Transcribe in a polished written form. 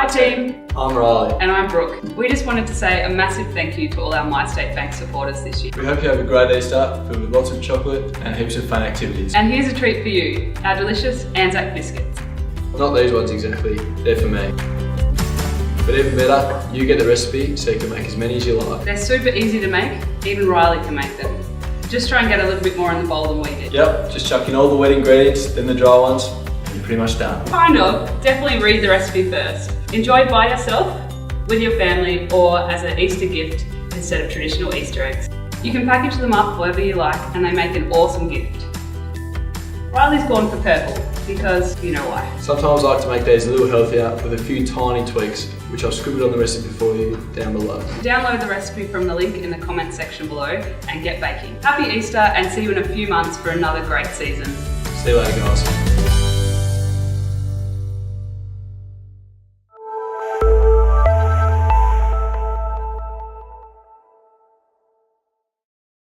Hi team, I'm Riley. and I'm Brooke. We just wanted to say a massive thank you to all our MyState Bank supporters this year. We hope you have a great Easter filled with lots of chocolate and heaps of fun activities. And here's a treat for you, our delicious Anzac biscuits. Not these ones exactly, they're for me. But even better, you get the recipe so you can make as many as you like. They're super easy to make, even Riley can make them. Just try and get a little bit more in the bowl than we did. Yep, just chuck in all the wet ingredients, then the dry ones, and you're pretty much done. Kind of, definitely read the recipe first. Enjoy by yourself, with your family, or as an Easter gift instead of traditional Easter eggs. You can package them up however you like and they make an awesome gift. Riley's gone for purple because you know why. Sometimes I like to make these a little healthier with a few tiny tweaks, which I've scribbled on the recipe for you down below. Download the recipe from the link in the comment section below and get baking. Happy Easter and see you in a few months for another great season. See you later guys.